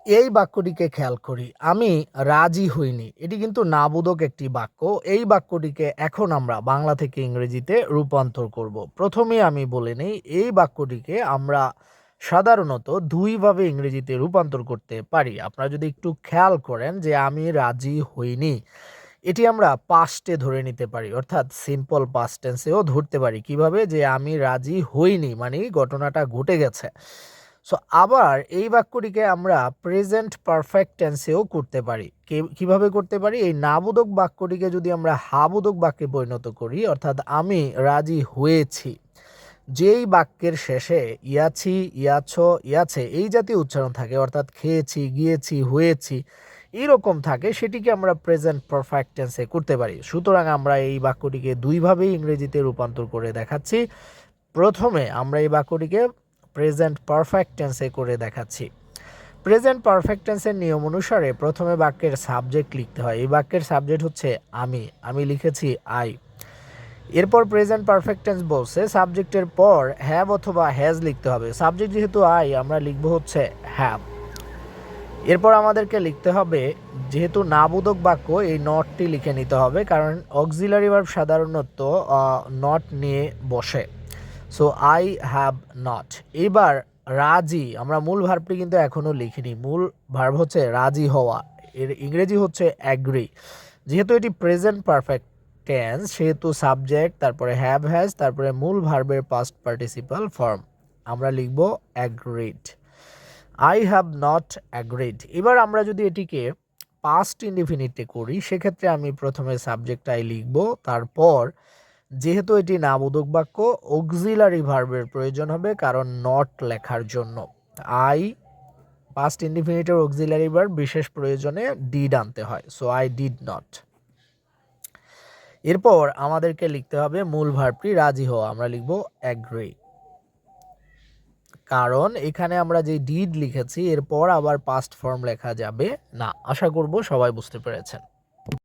এই বাক্যটিকে খেয়াল করি, আমি রাজি হইনি। এটি কিন্তু নাবোধক একটি বাক্য। এই বাক্যটিকে এখন আমরা বাংলা থেকে ইংরেজিতে রূপান্তর করব। প্রথমেই আমি বলে নেই, এই বাক্যটিকে আমরা সাধারণত দুইভাবে ইংরেজিতে রূপান্তর করতে পারি। আপনারা যদি একটু খেয়াল করেন যে আমি রাজি হইনি, এটি আমরা পাস্টে ধরে নিতে পারি, অর্থাৎ সিম্পল পাস্ট টেন্সেও ধরতে পারি। কিভাবে? যে আমি রাজি হইনি মানে ঘটনাটা ঘটে গেছে। সো আবার এই বাক্যটিকে আমরা প্রেজেন্ট পারফেক্ট টেন্সেও করতে পারি। কিভাবে করতে পারি? এই নাবোধক বাক্যটিকে যদি আমরা হাবোধক বাক্যে পরিণত করি, অর্থাৎ আমি রাজি হয়েছি, যেই বাক্যের শেষে ইয়াছি, ইয়াছ, ইয়াছে এই জাতীয় উচ্চারণ থাকে, অর্থাৎ খেয়েছি, গিয়েছি, হয়েছি এইরকম থাকে, সেটিকে আমরা প্রেজেন্ট পারফেক্ট টেন্সে করতে পারি। সুতরাং আমরা এই বাক্যটিকে দুইভাবেই ইংরেজিতে রূপান্তর করে দেখাচ্ছি। প্রথমে আমরা এই বাক্যটিকে প্রেজেন্ট পারফেক্ট টেন্সে করে দেখাচ্ছি। প্রেজেন্ট পারফেক্ট টেন্সের নিয়ম অনুসারে প্রথমে বাক্যের সাবজেক্ট লিখতে হয়। এই বাক্যের সাবজেক্ট হচ্ছে আমি লিখেছি আই। এরপর প্রেজেন্ট পারফেক্ট টেন্স বলছে সাবজেক্টের পর হ্যাভ অথবা হ্যাজ লিখতে হবে। সাবজেক্ট যেহেতু আই, আমরা লিখব হচ্ছে হ্যাভ। এরপর আমাদেরকে লিখতে হবে, যেহেতু নাবোধক বাক্য, এই নটটি লিখে নিতে হবে, কারণ অক্সিলারি ভার্ব সাধারণত নট নিয়ে বসে। So I have not. এবার রাজি, আমরা মূল ভার্বটি কিন্তু এখনও লিখিনি। মূল ভার্ব হচ্ছে রাজি হওয়া, এর ইংরেজি হচ্ছে অ্যাগ্রি। যেহেতু এটি প্রেজেন্ট পারফেক্ট টেন্স, সেহেতু সাবজেক্ট, তারপরে হ্যাভ, হ্যাজ, তারপরে মূল ভার্বের পাস্ট পার্টিসিপাল ফর্ম, আমরা লিখব agreed. I have not agreed. এবার আমরা যদি এটিকে পাস্ট ইনডিফিনিটে করি, সেক্ষেত্রে আমি প্রথমে সাবজেক্ট আই লিখব, তারপর যেহেতু এটি নাবোধক বাক্য, অক্সিলারি ভার্বের প্রয়োজন হবে, কারণ নট লেখার জন্য। আই পাস্ট ইনডিফিনিটের অক্সিলারি ভার্ব বিশেষ প্রয়োজনে ডিড আনতে হয়। So I did not. এরপর আমাদেরকে লিখতে হবে মূল ভার্বটি রাজি হওয়া, আমরা লিখব অ্যাগ্রি। কারণ এখানে আমরা যে ডিড লিখেছি, এরপর আবার পাস্ট ফর্ম লেখা যাবে না। আশা করব সবাই বুঝতে পেরেছেন।